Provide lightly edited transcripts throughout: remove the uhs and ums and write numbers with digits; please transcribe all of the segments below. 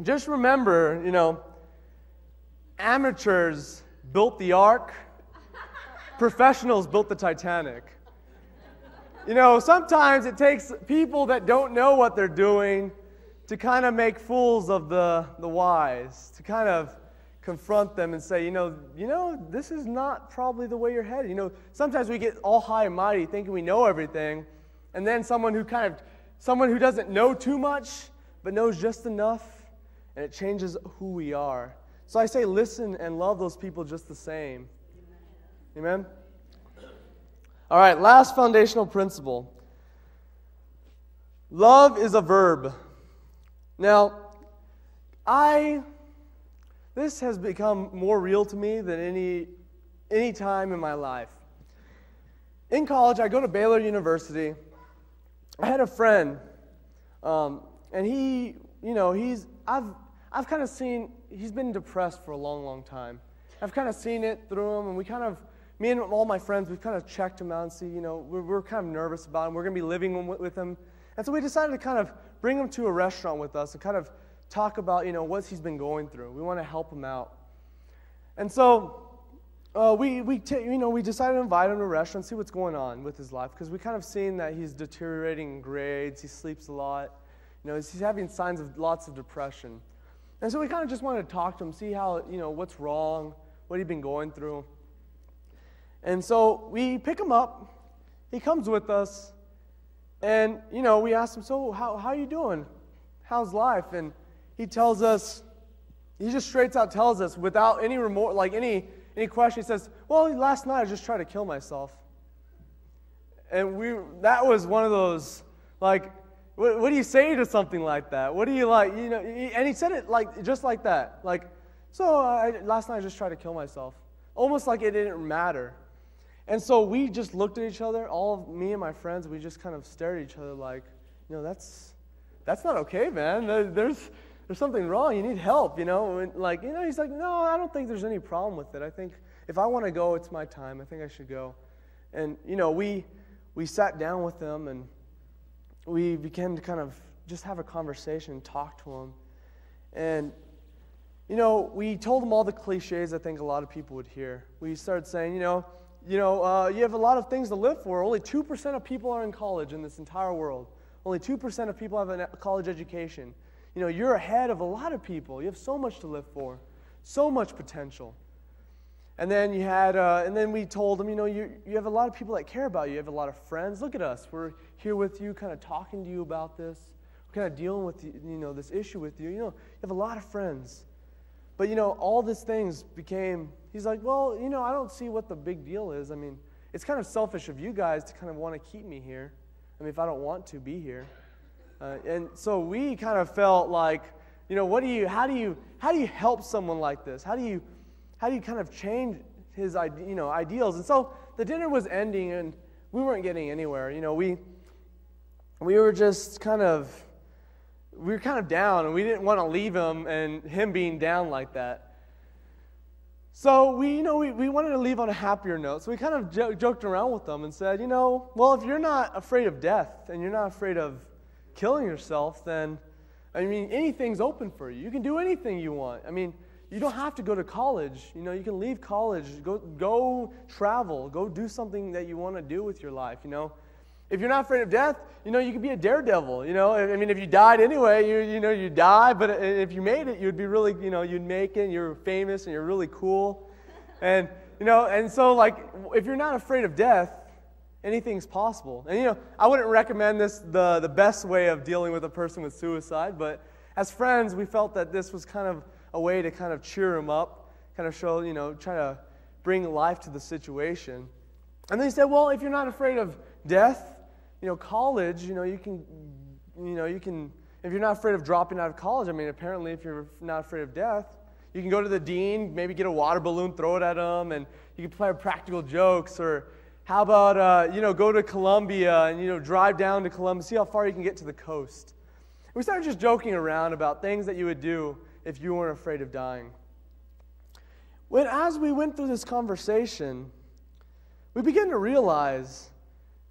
just remember, amateurs built the ark, professionals built the Titanic. Sometimes it takes people that don't know what they're doing to kind of make fools of the wise, to kind of confront them and say, this is not probably the way you're headed. Sometimes we get all high and mighty thinking we know everything, and then someone who doesn't know too much but knows just enough, and it changes who we are. So I say listen and love those people just the same. Amen? All right, last foundational principle. Love is a verb. Now, this has become more real to me than any time in my life. In college, I go to Baylor University. I had a friend, and I've kind of seen, he's been depressed for a long, long time. I've kind of seen it through him, and me and all my friends, we've kind of checked him out and see, we're kind of nervous about him. We're going to be living with him. And so we decided to kind of bring him to a restaurant with us and kind of talk about, what he's been going through. We want to help him out. And so we decided to invite him to a restaurant and see what's going on with his life, because we kind of seen that he's deteriorating in grades, he sleeps a lot, he's having signs of lots of depression. And so we kind of just wanted to talk to him, see how, what's wrong, what he'd been going through. And so we pick him up, he comes with us, and, we asked him, so how are you doing? How's life? And he tells us, he just straight out tells us without any remorse, like any question. He says, well, last night I just tried to kill myself. And that was one of those, like, what do you say to something like that? What do you like, and he said it just like that. Like, last night I just tried to kill myself. Almost like it didn't matter. And so we just looked at each other, all of me and my friends, we just kind of stared at each other like, that's not okay, man. There's something wrong. You need help, And he's like, no, I don't think there's any problem with it. I think if I want to go, it's my time. I think I should go. And, we sat down with them and we began to kind of just have a conversation and talk to him. And, we told him all the cliches I think a lot of people would hear. We started saying, you have a lot of things to live for. Only 2% of people are in college in this entire world. Only 2% of people have a college education. You're ahead of a lot of people. You have so much to live for, so much potential. And then we told them, you have a lot of people that care about you. You have a lot of friends. Look at us. We're here with you, kind of talking to you about this. We're kind of dealing with, this issue with you. You have a lot of friends. But, all these things became, he's like, well, I don't see what the big deal is. I mean, it's kind of selfish of you guys to kind of want to keep me here. I mean, if I don't want to be here. And so we kind of felt like, how do you help someone like this? How do you kind of change his, ideals? And so the dinner was ending and we weren't getting anywhere. We were just kind of, down, and we didn't want to leave him and him being down like that. So we wanted to leave on a happier note. So we kind of joked around with them and said, well, if you're not afraid of death and you're not afraid of killing yourself, then, anything's open for you. You can do anything you want. You don't have to go to college. You can leave college, go travel, go do something that you want to do with your life, If you're not afraid of death, you could be a daredevil, if you died anyway, you die, but if you made it, you'd be really, you'd make it, you're famous and you're really cool. And, and so if you're not afraid of death, anything's possible. And, I wouldn't recommend this the best way of dealing with a person with suicide, but as friends, we felt that this was kind of a way to kind of cheer him up, kind of show, try to bring life to the situation. And then he said, well, if you're not afraid of death, college, you can, if you're not afraid of dropping out of college, apparently if you're not afraid of death, you can go to the dean, maybe get a water balloon, throw it at him, and you can play practical jokes, or how about, go to Columbia and, drive down to Columbia, see how far you can get to the coast. We started just joking around about things that you would do if you weren't afraid of dying. As we went through this conversation, we began to realize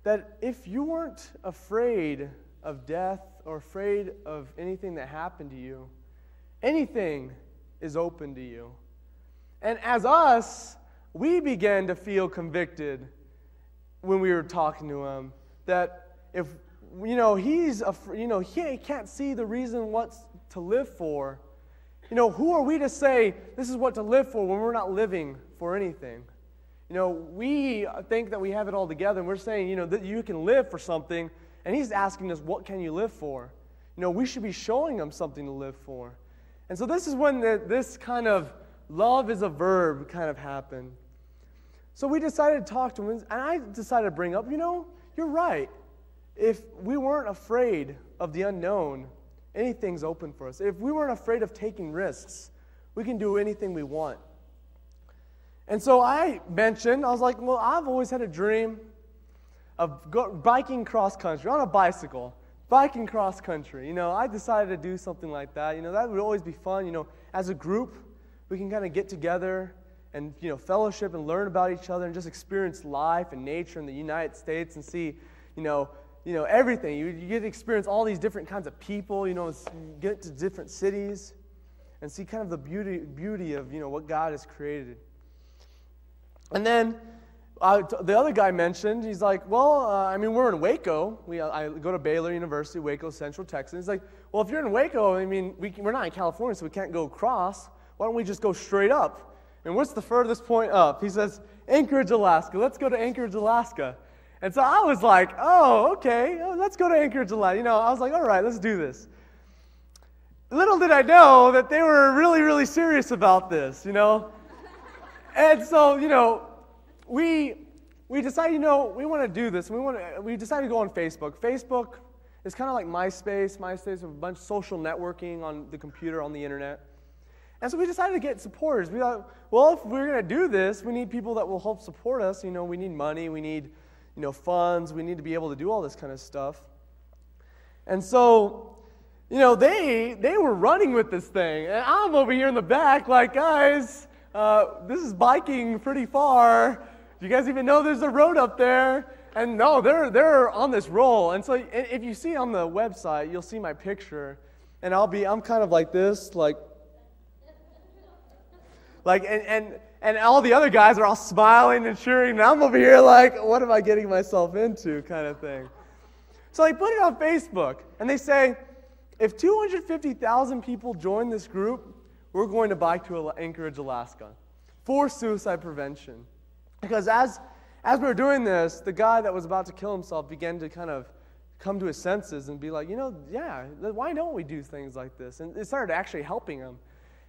that if you weren't afraid of death or afraid of anything that happened to you, Anything is open to you. And as us, we began to feel convicted when we were talking to him that if, he can't see the reason what to live for. Who are we to say this is what to live for when we're not living for anything? We think that we have it all together, and we're saying, that you can live for something, and he's asking us, what can you live for? We should be showing him something to live for. And so this is when this kind of love is a verb kind of happened. So we decided to talk to him, and I decided to bring up, you're right. If we weren't afraid of the unknown, anything's open for us. If we weren't afraid of taking risks, we can do anything we want. And so I was like, well, I've always had a dream of biking cross country on a bicycle, biking cross country. I decided to do something like that. That would always be fun. As a group, we can kind of get together and, fellowship and learn about each other and just experience life and nature in the United States and see, everything. You get to experience all these different kinds of people, get to different cities and see kind of the beauty of, what God has created. And then the other guy mentioned, he's like, well, we're in Waco. I go to Baylor University, Waco, Central Texas. He's like, well, if you're in Waco, we're not in California, so we can't go across. Why don't we just go straight up? And what's the furthest point up? He says, Anchorage, Alaska. Let's go to Anchorage, Alaska. And so I was like, oh, okay, let's go to Anchorage, Alaska. I was like, all right, let's do this. Little did I know that they were really, really serious about this, And so, we decided, we want to do this. We decided to go on Facebook. Facebook is kind of like MySpace. MySpace is a bunch of social networking on the computer, on the internet. And so we decided to get supporters. We thought, well, if we're going to do this, we need people that will help support us. We need money. We need, funds. We need to be able to do all this kind of stuff. And so, they were running with this thing. And I'm over here in the back like, guys, this is biking pretty far. Do you guys even know there's a road up there? And no, they're on this roll. And so if you see on the website, you'll see my picture. And I'm kind of like this, and all the other guys are all smiling and cheering, and I'm over here like, what am I getting myself into, kind of thing. So they put it on Facebook, and they say, if 250,000 people join this group, we're going to bike to Anchorage, Alaska, for suicide prevention. Because as we were doing this, the guy that was about to kill himself began to kind of come to his senses and be like, why don't we do things like this? And it started actually helping him.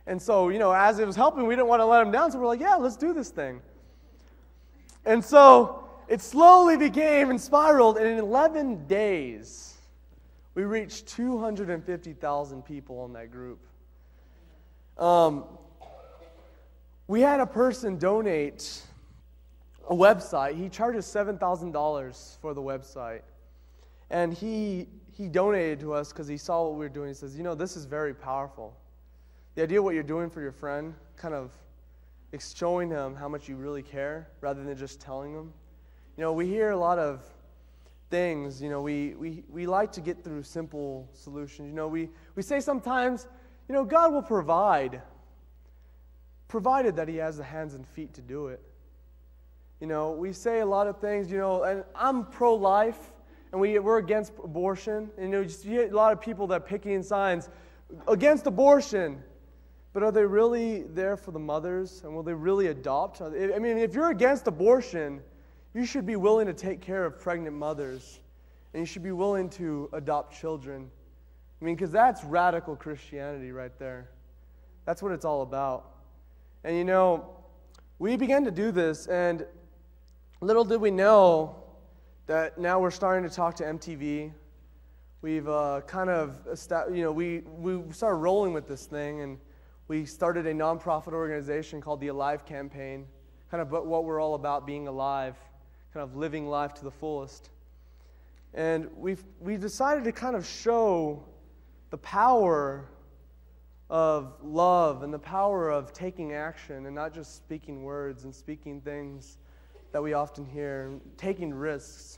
And so, as it was helping, we didn't want to let him down, so we're like, yeah, let's do this thing. And so it slowly became and spiraled, and in 11 days, we reached 250,000 people on that group. We had a person donate a website. He charges $7,000 for the website. And he donated to us because he saw what we were doing. He says, this is very powerful. The idea of what you're doing for your friend, kind of showing him how much you really care rather than just telling him. We hear a lot of things, we like to get through simple solutions. We say sometimes, God will provide, provided that he has the hands and feet to do it. We say a lot of things, and I'm pro-life, and we're against abortion. And, you get a lot of people that are picking signs against abortion. But are they really there for the mothers? And will they really adopt? If you're against abortion, you should be willing to take care of pregnant mothers. And you should be willing to adopt children. Because that's radical Christianity right there. That's what it's all about. And, we began to do this, and little did we know that now we're starting to talk to MTV. We've we started rolling with this thing, and we started a nonprofit organization called the Alive Campaign, kind of what we're all about, being alive, kind of living life to the fullest. And we decided to kind of show the power of love and the power of taking action and not just speaking words and speaking things that we often hear, and taking risks.